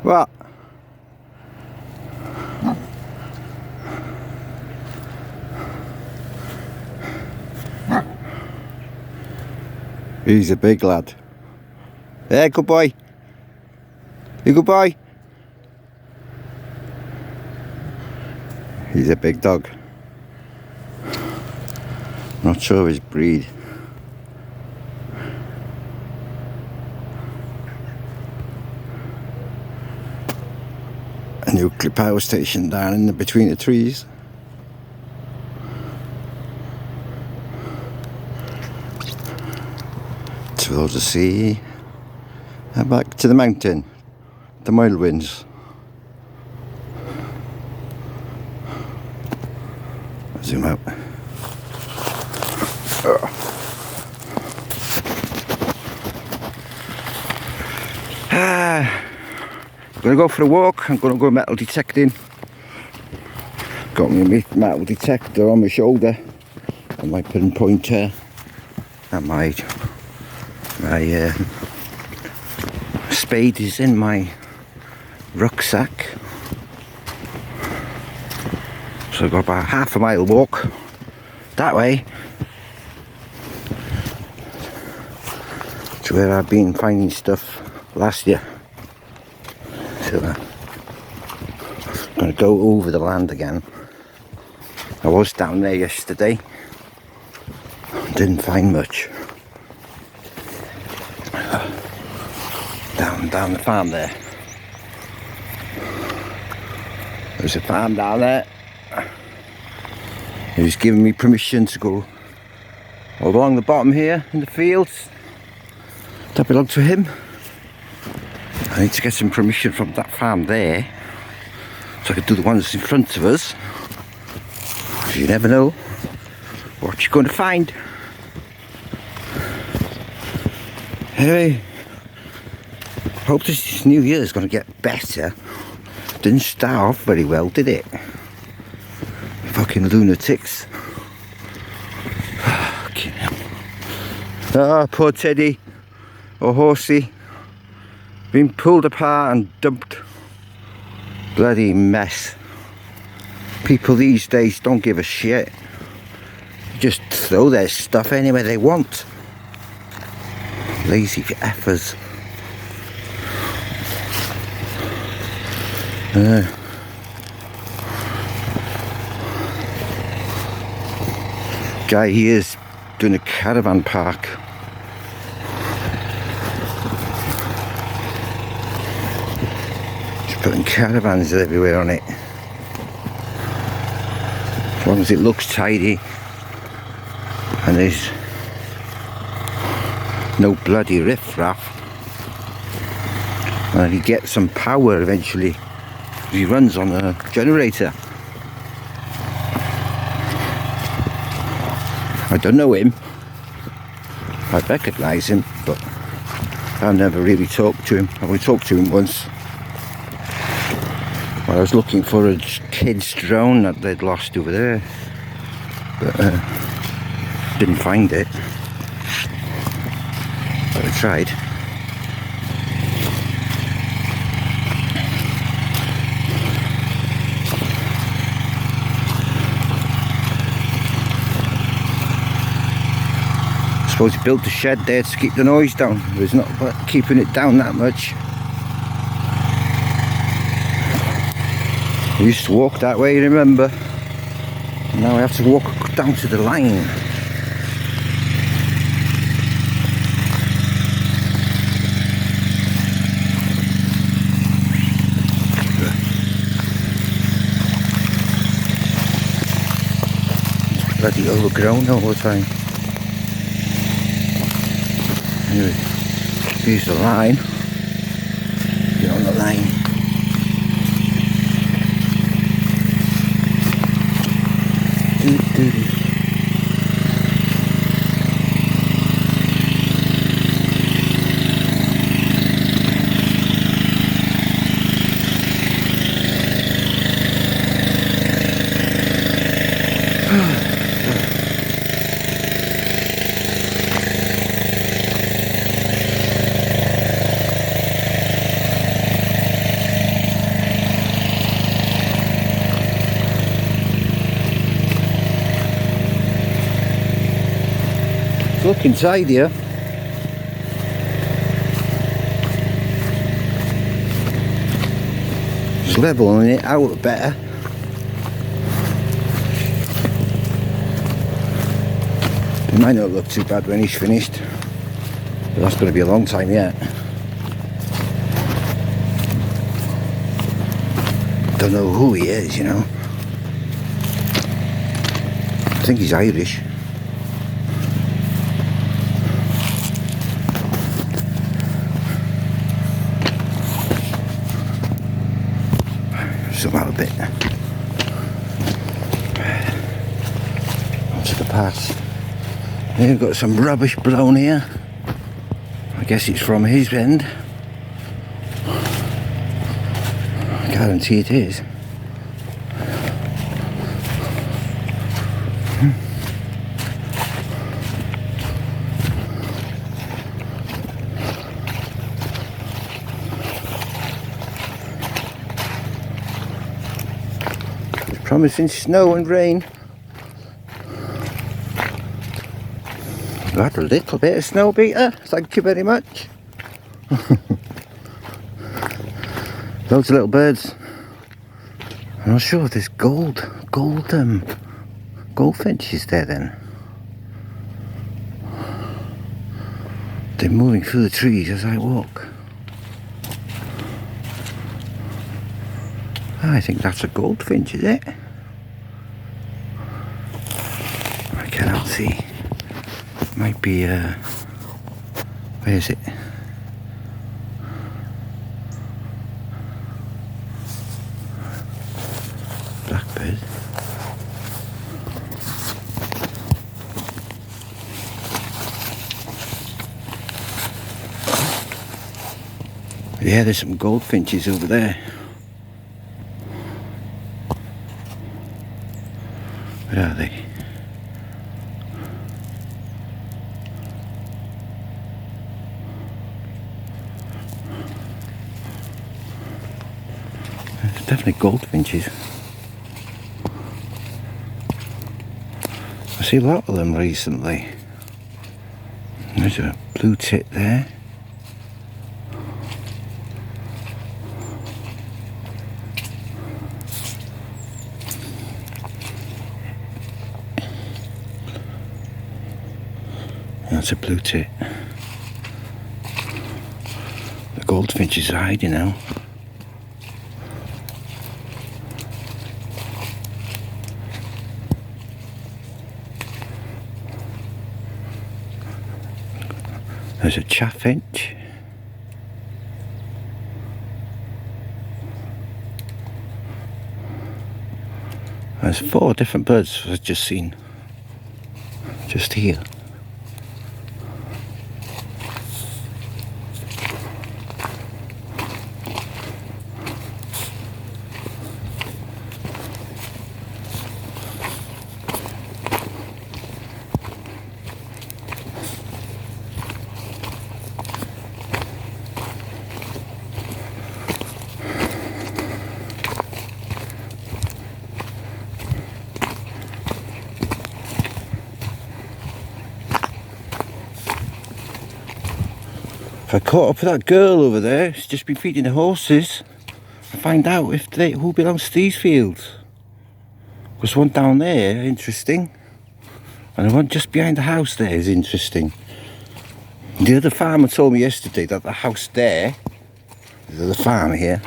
What? He's a big lad. Hey, good boy. You good boy? He's a big dog. Not sure of his breed. A nuclear power station down in between the trees. Towards the sea and back to the mountain, the mild winds. Zoom out. I'm gonna go for a walk. I'm gonna go metal detecting. Got my metal detector on my shoulder and my pinpointer and my spade is in my rucksack. So I've got about half a mile walk that way to where I've been finding stuff last year. So I'm going to go over the land again. I was down there yesterday, didn't find much. Down the farm there. There's a farm down there. He's given me permission to go along the bottom here in the fields that belong to him. I need to get some permission from that farm there so I can do the ones in front of us. You never know what you're going to find. Anyway, hope this new year is going to get better. Didn't start off very well, did it? Fucking lunatics. Oh, poor Teddy or Horsey. Been pulled apart and dumped. Bloody mess. People these days don't give a shit. Just throw their stuff anywhere they want. Lazy effers. Guy here is doing a caravan park. Just putting caravans everywhere on it. As long as it looks tidy and there's no bloody riff-raff, and he gets some power eventually. He runs on a generator. I don't know him. I recognise him, but I've never really talked to him. I only talked to him once. Well, I was looking for a kid's drone that they'd lost over there, but didn't find it. But I tried. I suppose he built a shed there to keep the noise down. But it's not keeping it down that much. I used to walk that way, remember? Now I have to walk down to the line. It's bloody overgrown all the time. Anyway, here's the line. Get on the line. look inside here. Just leveling it out better. It might not look too bad when he's finished, but that's going to be a long time yet. Don't know who he is, you know. I think he's Irish. Zoom out a bit. Onto the pass. We've got some rubbish blown here. I guess it's from his end. I guarantee it is. It's promising snow and rain. Got a little bit of snow, Peter. Thank you very much. Loads of little birds. I'm not sure if there's goldfinches there then. They're moving through the trees as I walk. I think that's a goldfinch, is it? I cannot see. Might be where is it? Blackbird. Yeah, there's some goldfinches over there. Where are they? There's definitely goldfinches. I see a lot of them recently. There's a blue tit there. That's a blue tit. The goldfinches are hiding now. There's a chaffinch. There's 4 different birds I've just seen. Just here. If I caught up with that girl over there, she's just been feeding the horses, and find out if who belongs to these fields. Because one down there, interesting, and the one just behind the house there is interesting. The other farmer told me yesterday that the house there, the farm here,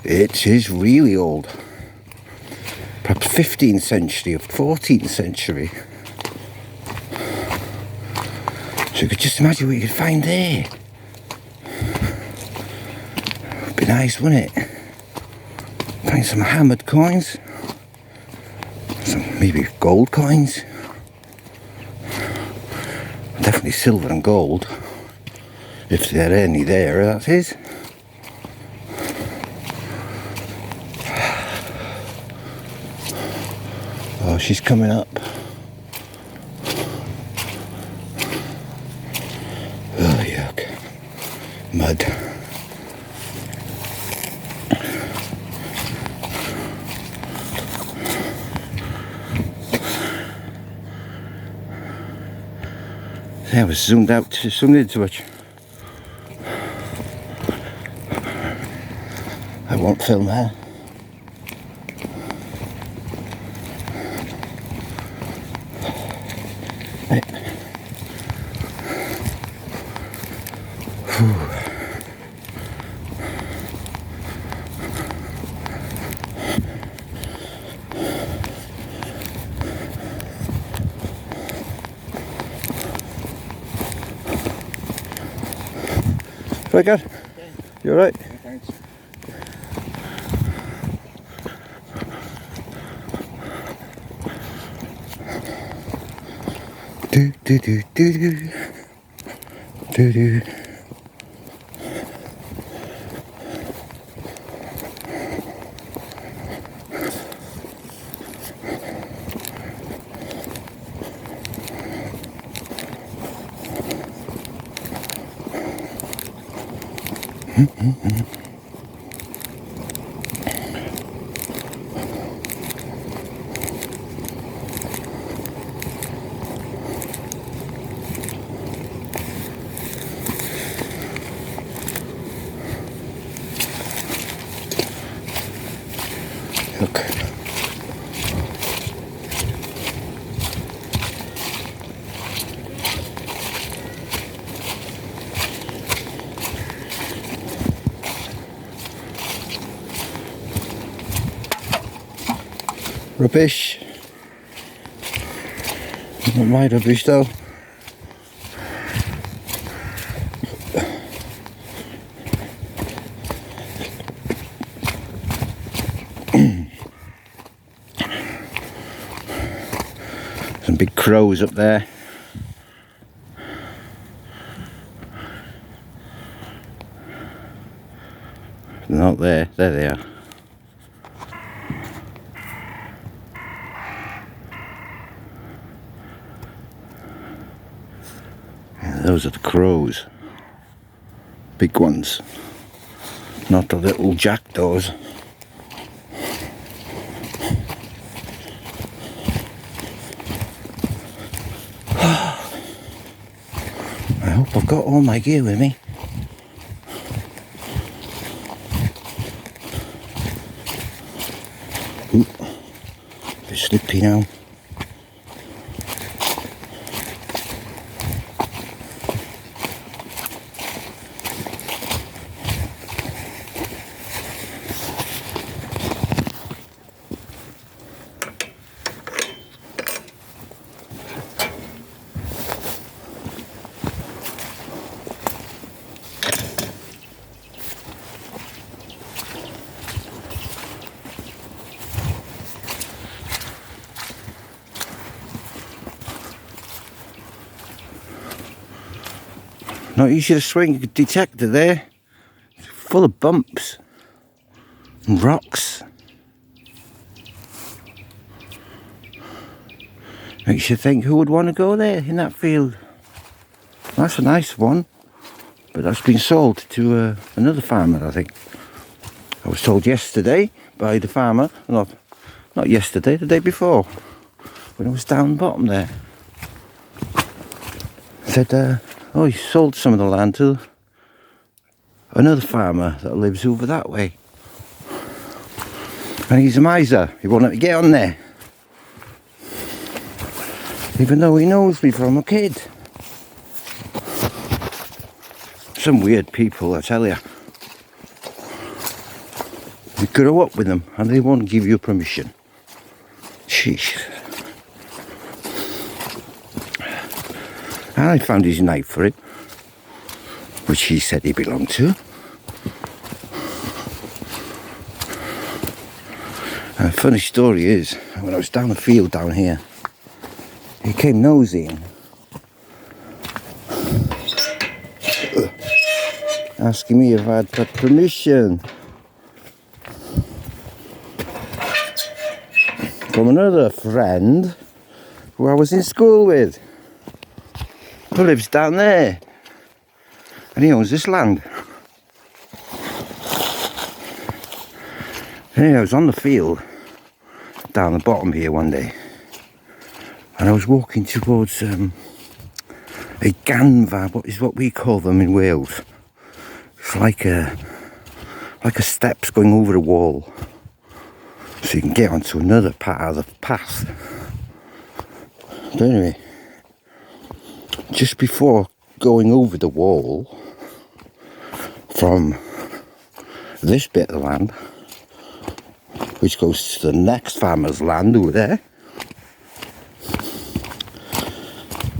it is really old. Perhaps 15th century or 14th century. So you could just imagine what you could find there. Would be nice, wouldn't it? Find some hammered coins. Some maybe gold coins. Definitely silver and gold. If there are any there, that is. Oh, she's coming up. Oh, yuck. Mud. Yeah, I was zoomed in too much. I won't film that. Right. Very good. You alright? Yeah, thanks. Do do do do do do do. Look. Rubbish. Not my rubbish though. Some big crows up there. They're not there. There they are. Yeah, those are the crows. Big ones. Not the little jackdaws. I hope I've got all my gear with me. Ooh, bit slippy now. Not easy to swing a detector there. It's full of bumps and rocks. Makes you think, who would want to go there in that field? That's a nice one, but that's been sold to another farmer, I think. I was told yesterday by the farmer, not yesterday, the day before, when I was down bottom there. Said, oh, he sold some of the land to another farmer that lives over that way. And he's a miser, he won't let me get on there. Even though he knows me from a kid. Some weird people, I tell you. You grow up with them and they won't give you permission. Sheesh. And I found his knife for him, which he said he belonged to. And the funny story is, when I was down the field down here, he came nosing, asking me if I'd got permission from another friend who I was in school with, who lives down there, and he owns this land. Anyway, I was on the field down the bottom here one day, and I was walking towards a ganfa, what is what we call them in Wales. It's like a steps going over a wall, so you can get onto another part of the path. But anyway, just before going over the wall from this bit of land, which goes to the next farmer's land over there,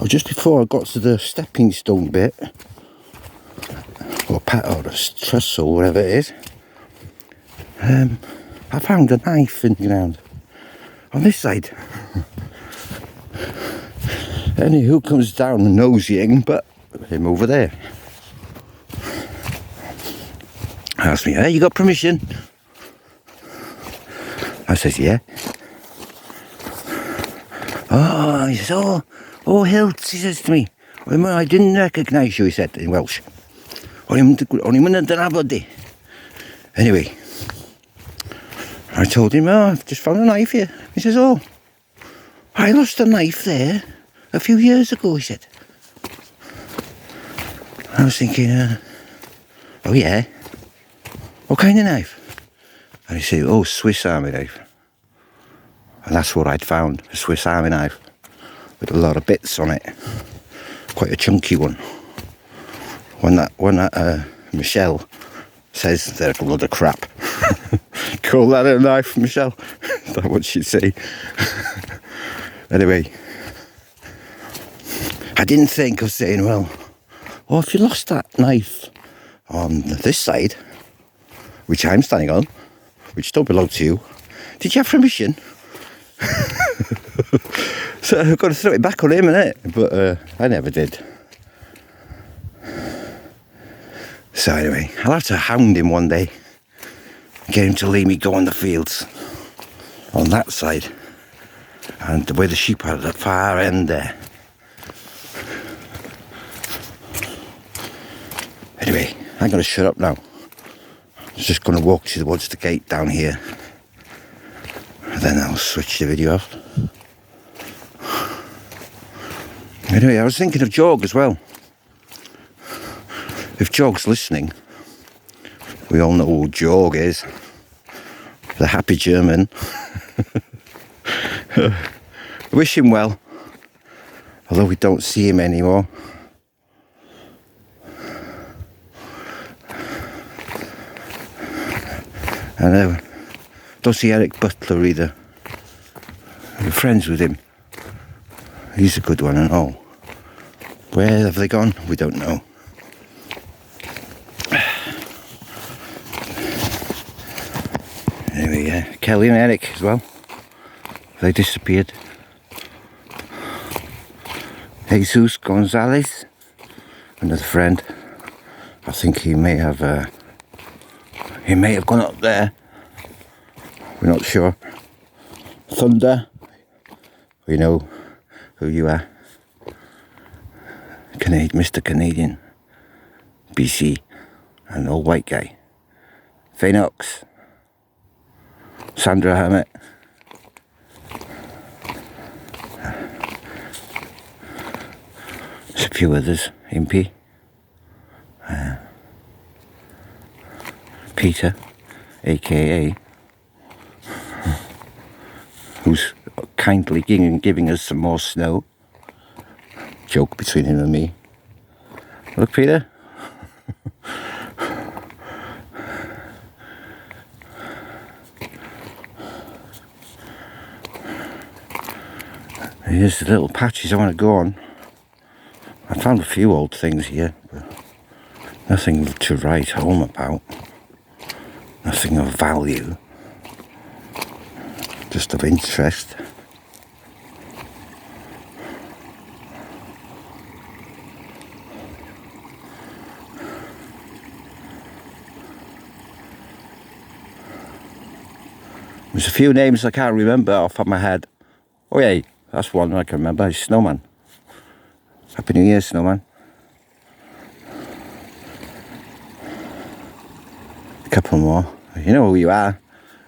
or just before I got to the stepping stone bit, or the trestle, whatever it is, I found a knife in the ground on this side. And who comes down nosying but him over there? Asked me, hey, you got permission? I says, yeah. Oh, he says, oh, Hilts, he says to me. I didn't recognise you, he said in Welsh. Only mynd yn abodi. Anyway, I told him, I've just found a knife here. He says, oh, I lost a knife there a few years ago, he said. I was thinking, oh yeah, what kind of knife? And he said, oh, Swiss Army knife. And that's what I'd found, a Swiss Army knife with a lot of bits on it. Quite a chunky one. When that Michelle says they're a load of crap. Call that a knife, Michelle? Is that what she'd say? Anyway, I didn't think of saying, well, if you lost that knife on this side, which I'm standing on, which don't belong to you, did you have permission? So I've got to throw it back on him, innit? But I never did. So anyway, I'll have to hound him one day. Get him to leave me go on the fields. On that side. And where the sheep are at the far end there. Anyway, I'm going to shut up now. I'm just going to walk towards the gate down here. And then I'll switch the video off. Anyway, I was thinking of Jorg as well. If Jorg's listening, we all know who Jorg is. The happy German. I wish him well. Although we don't see him anymore. And don't see Eric Butler either. We're friends with him. He's a good one and all. Where have they gone? We don't know. Anyway, yeah, Kelly and Eric as well. They disappeared. Jesus Gonzalez, another friend. I think he may have gone up there. We're not sure. Thunder, we know who you are. Mr. Canadian, BC, an old white guy. Phaenox, Sandra Hammett. There's a few others, Impy. Peter, aka, who's kindly giving us some more snow. Joke between him and me. Look, Peter. Here's the little patches I want to go on. I found a few old things here, but nothing to write home about. Nothing of value. Just of interest. There's a few names I can't remember off of my head. Oh yeah, that's one I can remember. It's Snowman. Happy New Year, Snowman. A couple more. You know who you are.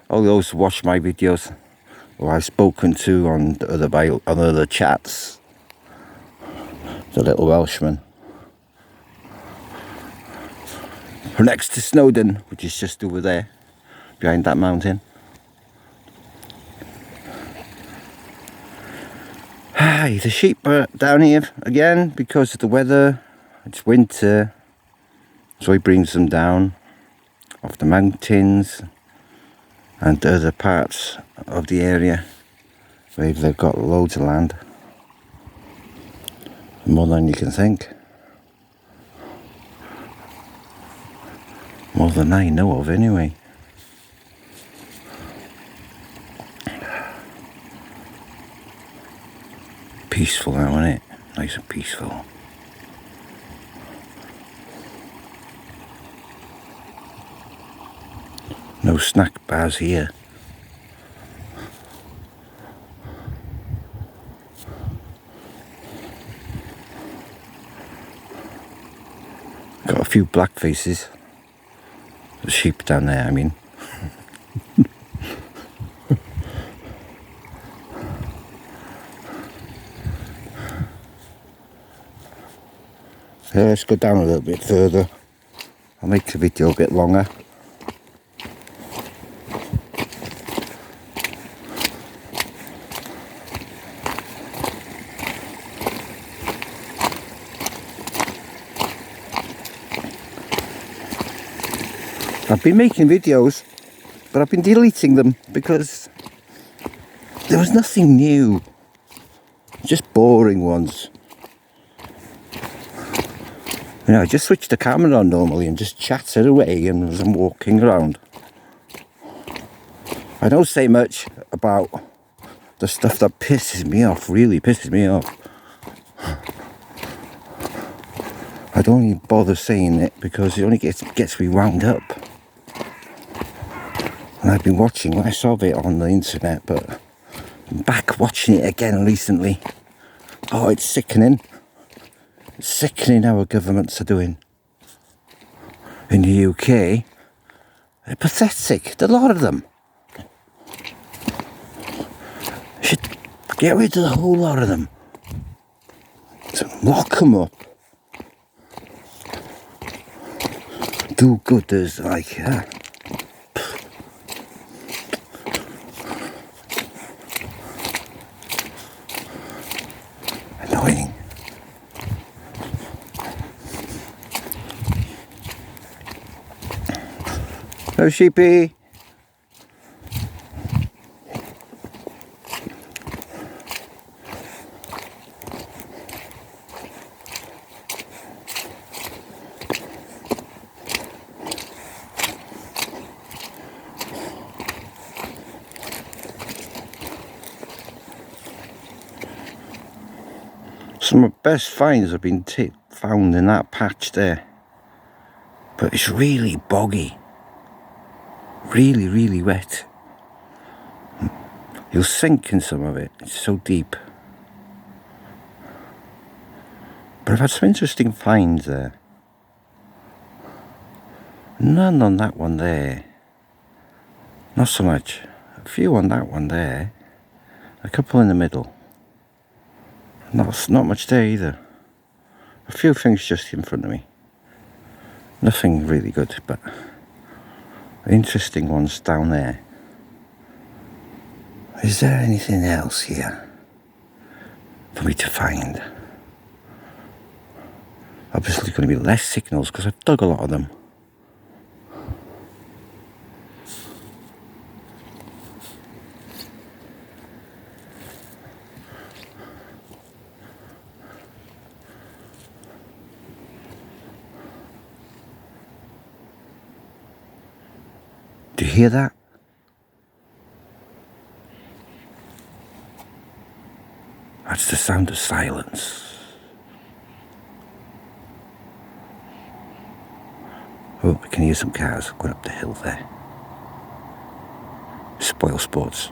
All those who watch my videos, or I've spoken to on other chats. The little Welshman. We're next to Snowdon, which is just over there, behind that mountain. Hi, the sheep are down here again because of the weather. It's winter, so he brings them down off the mountains and other parts of the area where they've got loads of land. More than you can think. More than I know of anyway. Peaceful now, isn't it? Nice and peaceful. No snack bars here. Got a few black faces. The sheep down there, I mean. Let's go down a little bit further. I'll make the video a bit longer. I've been making videos, but I've been deleting them because there was nothing new. Just boring ones. You know, I just switch the camera on normally and just chatter away and as I'm walking around. I don't say much about the stuff that pisses me off, really pisses me off. I don't even bother saying it because it only gets me wound up. And I've been watching less of it on the internet, but I'm back watching it again recently. Oh, it's sickening. It's sickening how our governments are doing. In the UK, they're pathetic. A lot of them. Should get rid of the whole lot of them. So lock them up. Do-gooders like that. Annoying. Hello, sheepy. Some of the best finds have been found in that patch there, but it's really boggy, really, really wet. You'll sink in some of it, it's so deep. But I've had some interesting finds there. None on that one there, not so much. A few on that one there, a couple in the middle. Not much there either. A few things just in front of me. Nothing really good, but interesting ones down there. Is there anything else here for me to find? Obviously going to be less signals because I've dug a lot of them. Do you hear that? That's the sound of silence. Oh, I can hear some cars going up the hill there. Spoil sports.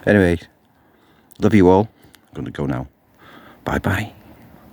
Anyway, love you all. I'm going to go now. Bye bye.